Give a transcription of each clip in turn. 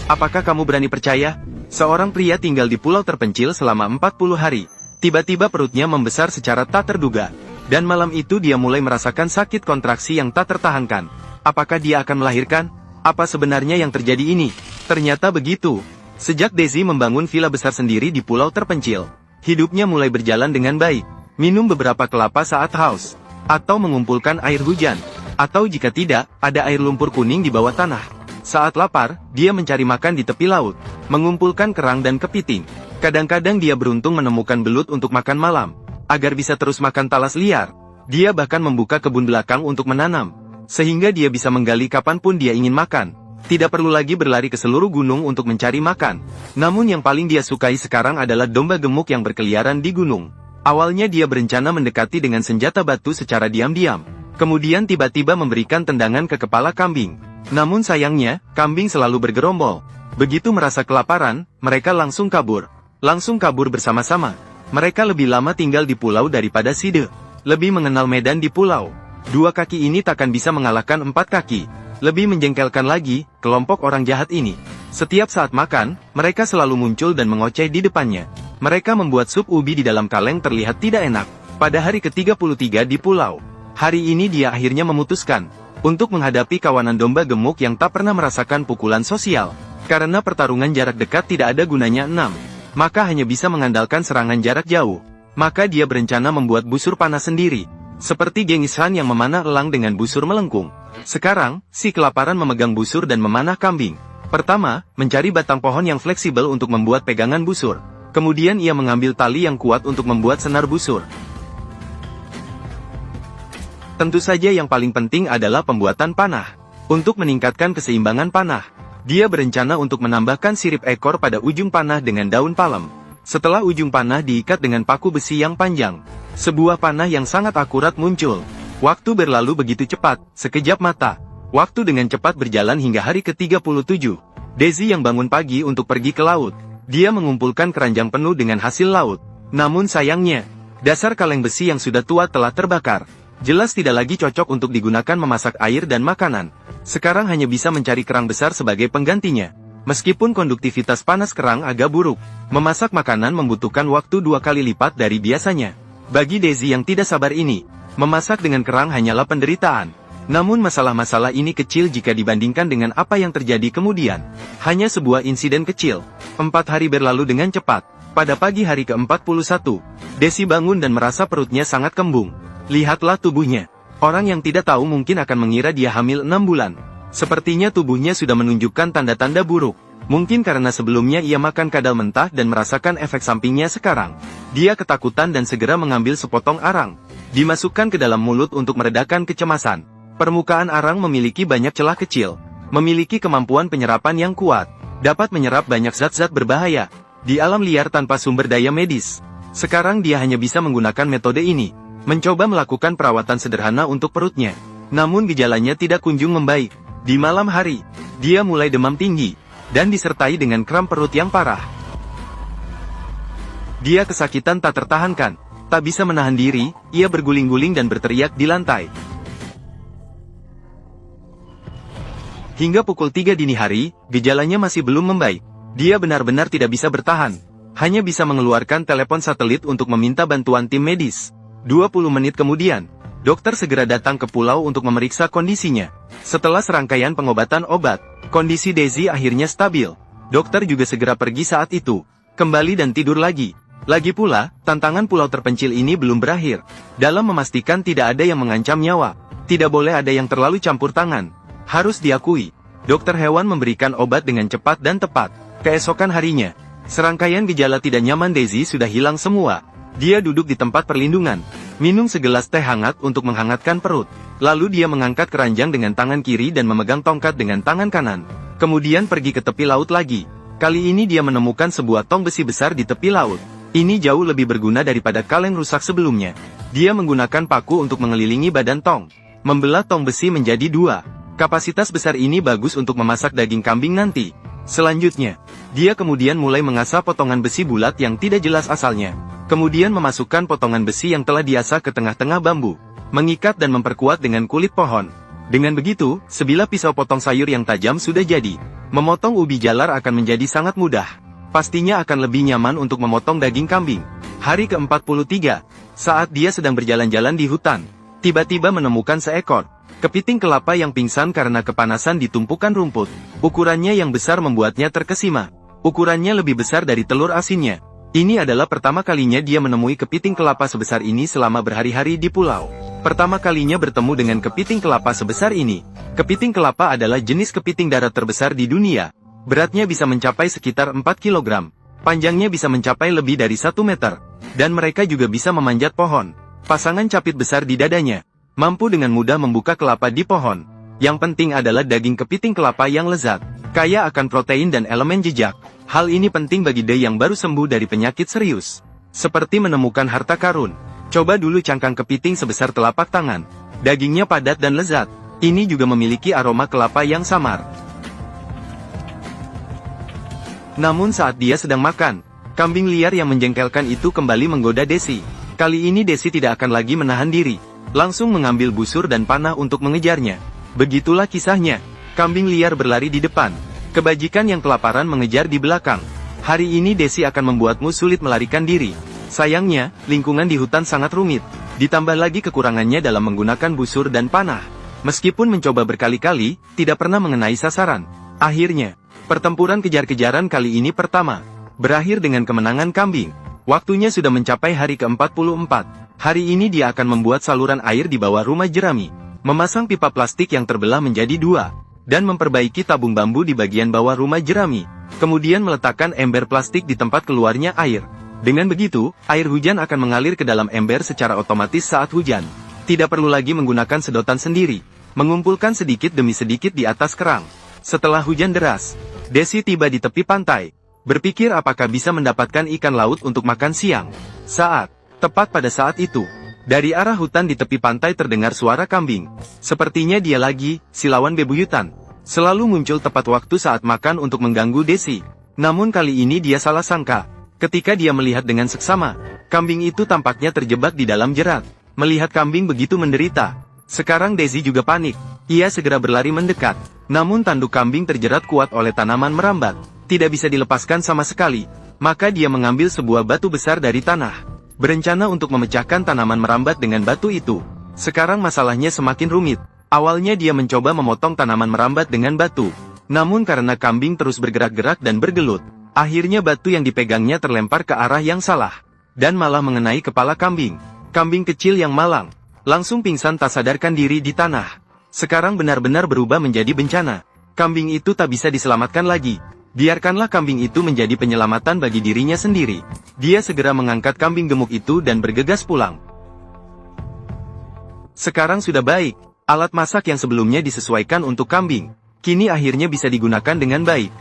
Apakah kamu berani percaya? Seorang pria tinggal di pulau terpencil selama 40 hari. Tiba-tiba perutnya membesar secara tak terduga. Dan malam itu dia mulai merasakan sakit kontraksi yang tak tertahankan. Apakah dia akan melahirkan? Apa sebenarnya yang terjadi ini? Ternyata begitu. Sejak Daisy membangun villa besar sendiri di pulau terpencil, hidupnya mulai berjalan dengan baik. Minum beberapa kelapa saat haus, atau mengumpulkan air hujan, atau jika tidak, ada air lumpur kuning di bawah tanah. Saat lapar, dia mencari makan di tepi laut, mengumpulkan kerang dan kepiting. Kadang-kadang dia beruntung menemukan belut untuk makan malam. Agar bisa terus makan talas liar, dia bahkan membuka kebun belakang untuk menanam, sehingga dia bisa menggali kapanpun dia ingin makan. Tidak perlu lagi berlari ke seluruh gunung untuk mencari makan. Namun yang paling dia sukai sekarang adalah domba gemuk yang berkeliaran di gunung. Awalnya dia berencana mendekati dengan senjata batu secara diam-diam. Kemudian tiba-tiba memberikan tendangan ke kepala kambing. Namun sayangnya, kambing selalu bergerombol. Begitu merasa kelaparan, mereka langsung kabur. Langsung kabur bersama-sama. Mereka lebih lama tinggal di pulau daripada Side. Lebih mengenal medan di pulau. Dua kaki ini takkan bisa mengalahkan empat kaki. Lebih menjengkelkan lagi, kelompok orang jahat ini. Setiap saat makan, mereka selalu muncul dan mengoceh di depannya. Mereka membuat sup ubi di dalam kaleng terlihat tidak enak. Pada hari ke-33 di pulau, hari ini dia akhirnya memutuskan untuk menghadapi kawanan domba gemuk yang tak pernah merasakan pukulan sosial. Karena pertarungan jarak dekat tidak ada gunanya 6. Maka hanya bisa mengandalkan serangan jarak jauh. Maka dia berencana membuat busur panah sendiri. Seperti Genghis Khan yang memanah elang dengan busur melengkung. Sekarang, si kelaparan memegang busur dan memanah kambing. Pertama, mencari batang pohon yang fleksibel untuk membuat pegangan busur. Kemudian ia mengambil tali yang kuat untuk membuat senar busur. Tentu saja yang paling penting adalah pembuatan panah. Untuk meningkatkan keseimbangan panah, dia berencana untuk menambahkan sirip ekor pada ujung panah dengan daun palem. Setelah ujung panah diikat dengan paku besi yang panjang, sebuah panah yang sangat akurat muncul. Waktu berlalu begitu cepat, sekejap mata. Waktu dengan cepat berjalan hingga hari ke-37. Daisy yang bangun pagi untuk pergi ke laut. Dia mengumpulkan keranjang penuh dengan hasil laut. Namun sayangnya, dasar kaleng besi yang sudah tua telah terbakar. Jelas tidak lagi cocok untuk digunakan memasak air dan makanan. Sekarang hanya bisa mencari kerang besar sebagai penggantinya. Meskipun konduktivitas panas kerang agak buruk, memasak makanan membutuhkan waktu 2 kali lipat dari biasanya. Bagi Daisy yang tidak sabar ini, memasak dengan kerang hanyalah penderitaan. Namun masalah-masalah ini kecil jika dibandingkan dengan apa yang terjadi kemudian. Hanya sebuah insiden kecil. 4 hari berlalu dengan cepat. Pada pagi hari ke-41, Daisy bangun dan merasa perutnya sangat kembung. Lihatlah tubuhnya. Orang yang tidak tahu mungkin akan mengira dia hamil 6 bulan. Sepertinya tubuhnya sudah menunjukkan tanda-tanda buruk. Mungkin karena sebelumnya ia makan kadal mentah dan merasakan efek sampingnya sekarang. Dia ketakutan dan segera mengambil sepotong arang. Dimasukkan ke dalam mulut untuk meredakan kecemasan. Permukaan arang memiliki banyak celah kecil. Memiliki kemampuan penyerapan yang kuat. Dapat menyerap banyak zat-zat berbahaya. Di alam liar tanpa sumber daya medis. Sekarang dia hanya bisa menggunakan metode ini. Mencoba melakukan perawatan sederhana untuk perutnya. Namun gejalanya tidak kunjung membaik. Di malam hari, dia mulai demam tinggi. Dan disertai dengan kram perut yang parah. Dia kesakitan tak tertahankan. Tak bisa menahan diri, ia berguling-guling dan berteriak di lantai. Hingga pukul 3 dini hari, gejalanya masih belum membaik. Dia benar-benar tidak bisa bertahan. Hanya bisa mengeluarkan telepon satelit untuk meminta bantuan tim medis. 20 menit kemudian, dokter segera datang ke pulau untuk memeriksa kondisinya. Setelah serangkaian pengobatan obat, kondisi Daisy akhirnya stabil. Dokter juga segera pergi saat itu, kembali dan tidur lagi. Lagi pula, tantangan pulau terpencil ini belum berakhir. Dalam memastikan tidak ada yang mengancam nyawa, tidak boleh ada yang terlalu campur tangan. Harus diakui, dokter hewan memberikan obat dengan cepat dan tepat. Keesokan harinya, serangkaian gejala tidak nyaman Daisy sudah hilang semua. Dia duduk di tempat perlindungan, minum segelas teh hangat untuk menghangatkan perut. Lalu dia mengangkat keranjang dengan tangan kiri dan memegang tongkat dengan tangan kanan. Kemudian pergi ke tepi laut lagi. Kali ini dia menemukan sebuah tong besi besar di tepi laut. Ini jauh lebih berguna daripada kaleng rusak sebelumnya. Dia menggunakan paku untuk mengelilingi badan tong. Membelah tong besi menjadi 2. Kapasitas besar ini bagus untuk memasak daging kambing nanti. Selanjutnya, dia kemudian mulai mengasah potongan besi bulat yang tidak jelas asalnya. Kemudian memasukkan potongan besi yang telah diasah ke tengah-tengah bambu. Mengikat dan memperkuat dengan kulit pohon. Dengan begitu, sebilah pisau potong sayur yang tajam sudah jadi. Memotong ubi jalar akan menjadi sangat mudah. Pastinya akan lebih nyaman untuk memotong daging kambing. Hari ke-43, saat dia sedang berjalan-jalan di hutan, tiba-tiba menemukan seekor kepiting kelapa yang pingsan karena kepanasan di tumpukan rumput. Ukurannya yang besar membuatnya terkesima. Ukurannya lebih besar dari telur asinnya. Ini adalah pertama kalinya dia menemui kepiting kelapa sebesar ini selama berhari-hari di pulau. Pertama kalinya bertemu dengan kepiting kelapa sebesar ini. Kepiting kelapa adalah jenis kepiting darat terbesar di dunia. Beratnya bisa mencapai sekitar 4 kg. Panjangnya bisa mencapai lebih dari 1 meter. Dan mereka juga bisa memanjat pohon. Pasangan capit besar di dadanya mampu dengan mudah membuka kelapa di pohon. Yang penting adalah daging kepiting kelapa yang lezat, kaya akan protein dan elemen jejak. Hal ini penting bagi Dei yang baru sembuh dari penyakit serius. Seperti menemukan harta karun. Coba dulu cangkang kepiting sebesar telapak tangan. Dagingnya padat dan lezat. Ini juga memiliki aroma kelapa yang samar. Namun saat dia sedang makan, kambing liar yang menjengkelkan itu kembali menggoda Desi. Kali ini Desi tidak akan lagi menahan diri. Langsung mengambil busur dan panah untuk mengejarnya. Begitulah kisahnya. Kambing liar berlari di depan. Kebajikan yang kelaparan mengejar di belakang. Hari ini Desi akan membuatmu sulit melarikan diri. Sayangnya, lingkungan di hutan sangat rumit. Ditambah lagi kekurangannya dalam menggunakan busur dan panah. Meskipun mencoba berkali-kali, tidak pernah mengenai sasaran. Akhirnya, pertempuran kejar-kejaran kali ini pertama berakhir dengan kemenangan kambing. Waktunya sudah mencapai hari ke-44. Hari ini dia akan membuat saluran air di bawah rumah jerami, memasang pipa plastik yang terbelah menjadi 2, dan memperbaiki tabung bambu di bagian bawah rumah jerami. Kemudian meletakkan ember plastik di tempat keluarnya air. Dengan begitu, air hujan akan mengalir ke dalam ember secara otomatis saat hujan. Tidak perlu lagi menggunakan sedotan sendiri, mengumpulkan sedikit demi sedikit di atas kerang. Setelah hujan deras, Desi tiba di tepi pantai, berpikir apakah bisa mendapatkan ikan laut untuk makan siang. Tepat pada saat itu, dari arah hutan di tepi pantai terdengar suara kambing. Sepertinya dia lagi, si lawan bebuyutan. Selalu muncul tepat waktu saat makan untuk mengganggu Desi. Namun kali ini dia salah sangka. Ketika dia melihat dengan seksama, kambing itu tampaknya terjebak di dalam jerat. Melihat kambing begitu menderita, sekarang Desi juga panik. Ia segera berlari mendekat. Namun tanduk kambing terjerat kuat oleh tanaman merambat. Tidak bisa dilepaskan sama sekali. Maka dia mengambil sebuah batu besar dari tanah. Berencana untuk memecahkan tanaman merambat dengan batu itu. Sekarang masalahnya semakin rumit. Awalnya dia mencoba memotong tanaman merambat dengan batu. Namun karena kambing terus bergerak-gerak dan bergelut, akhirnya batu yang dipegangnya terlempar ke arah yang salah. Dan malah mengenai kepala kambing. Kambing kecil yang malang langsung pingsan tak sadarkan diri di tanah. Sekarang benar-benar berubah menjadi bencana. Kambing itu tak bisa diselamatkan lagi. Biarkanlah kambing itu menjadi penyelamatan bagi dirinya sendiri. Dia segera mengangkat kambing gemuk itu dan bergegas pulang. Sekarang sudah baik. Alat masak yang sebelumnya disesuaikan untuk kambing, kini akhirnya bisa digunakan dengan baik.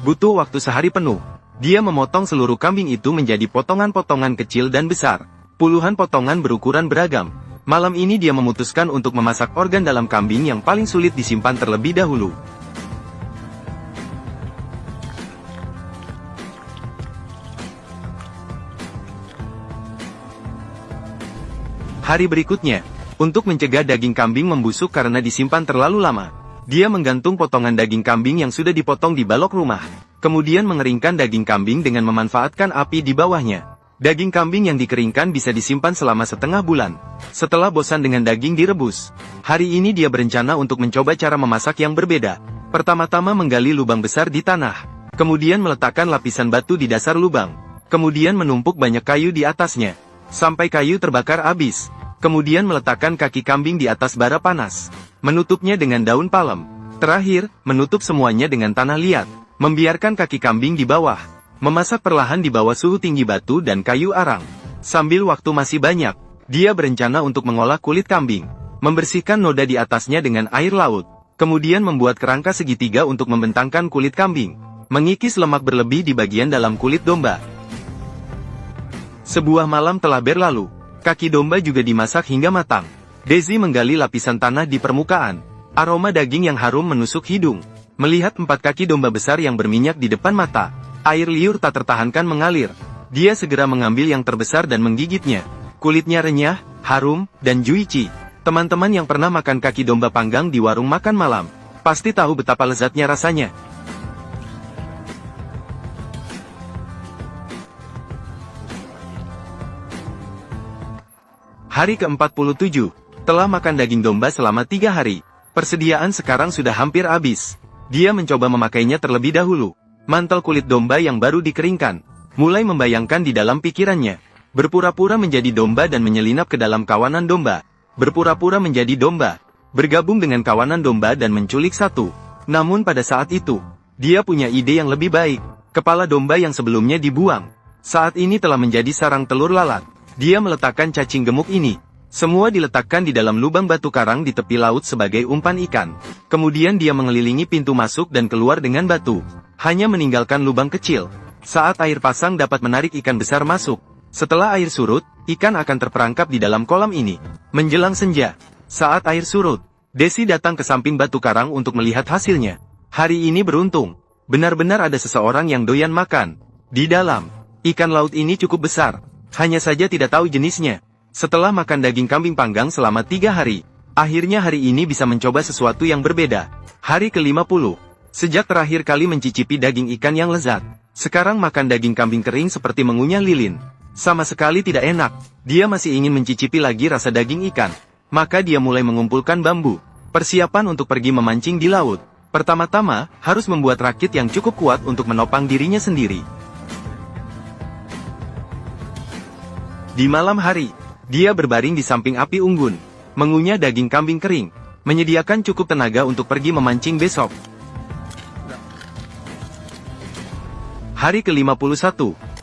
Butuh waktu sehari penuh. Dia memotong seluruh kambing itu menjadi potongan-potongan kecil dan besar. Puluhan potongan berukuran beragam. Malam ini dia memutuskan untuk memasak organ dalam kambing yang paling sulit disimpan terlebih dahulu. Hari berikutnya, untuk mencegah daging kambing membusuk karena disimpan terlalu lama, dia menggantung potongan daging kambing yang sudah dipotong di balok rumah. Kemudian mengeringkan daging kambing dengan memanfaatkan api di bawahnya. Daging kambing yang dikeringkan bisa disimpan selama setengah bulan. Setelah bosan dengan daging direbus, hari ini dia berencana untuk mencoba cara memasak yang berbeda. Pertama-tama menggali lubang besar di tanah. Kemudian meletakkan lapisan batu di dasar lubang. Kemudian menumpuk banyak kayu di atasnya, sampai kayu terbakar habis. Kemudian meletakkan kaki kambing di atas bara panas. Menutupnya dengan daun palem. Terakhir, menutup semuanya dengan tanah liat. Membiarkan kaki kambing di bawah. Memasak perlahan di bawah suhu tinggi batu dan kayu arang. Sambil waktu masih banyak, dia berencana untuk mengolah kulit kambing. Membersihkan noda di atasnya dengan air laut. Kemudian membuat kerangka segitiga untuk membentangkan kulit kambing. Mengikis lemak berlebih di bagian dalam kulit domba. Sebuah malam telah berlalu. Kaki domba juga dimasak hingga matang. Desi menggali lapisan tanah di permukaan. Aroma daging yang harum menusuk hidung. Melihat 4 kaki domba besar yang berminyak di depan mata, air liur tak tertahankan mengalir. Dia segera mengambil yang terbesar dan menggigitnya. Kulitnya renyah, harum, dan juicy. Teman-teman yang pernah makan kaki domba panggang di warung makan malam, pasti tahu betapa lezatnya rasanya. Hari ke-47, telah makan daging domba selama 3 hari. Persediaan sekarang sudah hampir habis. Dia mencoba memakainya terlebih dahulu. Mantel kulit domba yang baru dikeringkan, mulai membayangkan di dalam pikirannya. Berpura-pura menjadi domba dan menyelinap ke dalam kawanan domba. Berpura-pura menjadi domba, bergabung dengan kawanan domba dan menculik satu. Namun pada saat itu, dia punya ide yang lebih baik. Kepala domba yang sebelumnya dibuang, saat ini telah menjadi sarang telur lalat. Dia meletakkan cacing gemuk ini. Semua diletakkan di dalam lubang batu karang di tepi laut sebagai umpan ikan. Kemudian dia mengelilingi pintu masuk dan keluar dengan batu, hanya meninggalkan lubang kecil. Saat air pasang dapat menarik ikan besar masuk. Setelah air surut, ikan akan terperangkap di dalam kolam ini. Menjelang senja, saat air surut, Desi datang ke samping batu karang untuk melihat hasilnya. Hari ini beruntung. Benar-benar ada seseorang yang doyan makan. Di dalam, ikan laut ini cukup besar. Hanya saja tidak tahu jenisnya. Setelah makan daging kambing panggang selama 3 hari, akhirnya hari ini bisa mencoba sesuatu yang berbeda. Hari ke-50. Sejak terakhir kali mencicipi daging ikan yang lezat, sekarang makan daging kambing kering seperti mengunyah lilin. Sama sekali tidak enak. Dia masih ingin mencicipi lagi rasa daging ikan. Maka dia mulai mengumpulkan bambu. Persiapan untuk pergi memancing di laut. Pertama-tama, harus membuat rakit yang cukup kuat untuk menopang dirinya sendiri. Di malam hari, dia berbaring di samping api unggun, mengunyah daging kambing kering, menyediakan cukup tenaga untuk pergi memancing besok. Hari ke-51,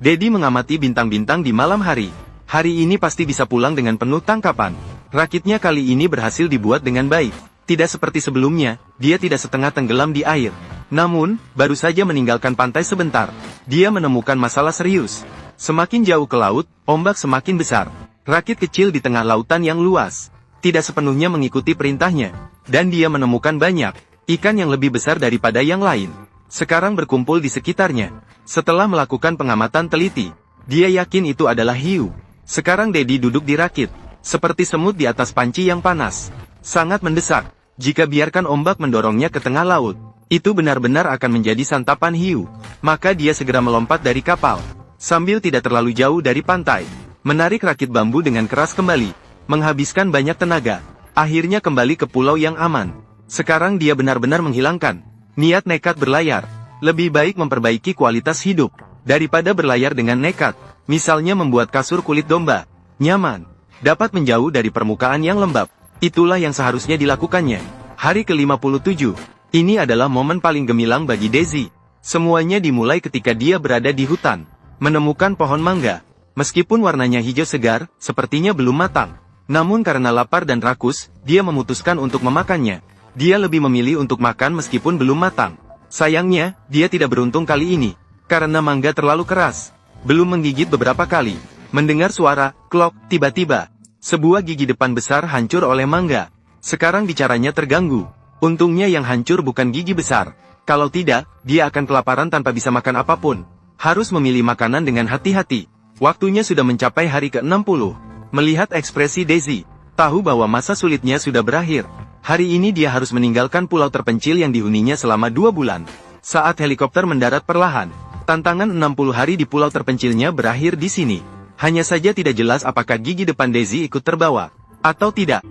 Dedi mengamati bintang-bintang di malam hari. Hari ini pasti bisa pulang dengan penuh tangkapan. Rakitnya kali ini berhasil dibuat dengan baik. Tidak seperti sebelumnya, dia tidak setengah tenggelam di air. Namun, baru saja meninggalkan pantai sebentar, dia menemukan masalah serius. Semakin jauh ke laut, ombak semakin besar. Rakit kecil di tengah lautan yang luas tidak sepenuhnya mengikuti perintahnya, dan dia menemukan banyak ikan yang lebih besar daripada yang lain. Sekarang berkumpul di sekitarnya. Setelah melakukan pengamatan teliti, dia yakin itu adalah hiu. Sekarang Dedi duduk di rakit, seperti semut di atas panci yang panas. Sangat mendesak. Jika biarkan ombak mendorongnya ke tengah laut, itu benar-benar akan menjadi santapan hiu. Maka dia segera melompat dari kapal, sambil tidak terlalu jauh dari pantai, menarik rakit bambu dengan keras kembali, menghabiskan banyak tenaga. Akhirnya kembali ke pulau yang aman. Sekarang dia benar-benar menghilangkan niat nekat berlayar. Lebih baik memperbaiki kualitas hidup daripada berlayar dengan nekat. Misalnya membuat kasur kulit domba nyaman, dapat menjauh dari permukaan yang lembab. Itulah yang seharusnya dilakukannya. Hari ke-57, ini adalah momen paling gemilang bagi Desi. Semuanya dimulai ketika dia berada di hutan, menemukan pohon mangga. Meskipun warnanya hijau segar, sepertinya belum matang. Namun karena lapar dan rakus, dia memutuskan untuk memakannya. Dia lebih memilih untuk makan meskipun belum matang. Sayangnya, dia tidak beruntung kali ini, karena mangga terlalu keras. Belum menggigit beberapa kali, mendengar suara klok, tiba-tiba sebuah gigi depan besar hancur oleh mangga. Sekarang bicaranya terganggu. Untungnya yang hancur bukan gigi besar. Kalau tidak, dia akan kelaparan tanpa bisa makan apapun. Harus memilih makanan dengan hati-hati. Waktunya sudah mencapai hari ke-60. Melihat ekspresi Desi, tahu bahwa masa sulitnya sudah berakhir. Hari ini dia harus meninggalkan pulau terpencil yang dihuninya selama 2 bulan. Saat helikopter mendarat perlahan, tantangan 60 hari di pulau terpencilnya berakhir di sini. Hanya saja tidak jelas apakah gigi depan Desi ikut terbawa atau tidak.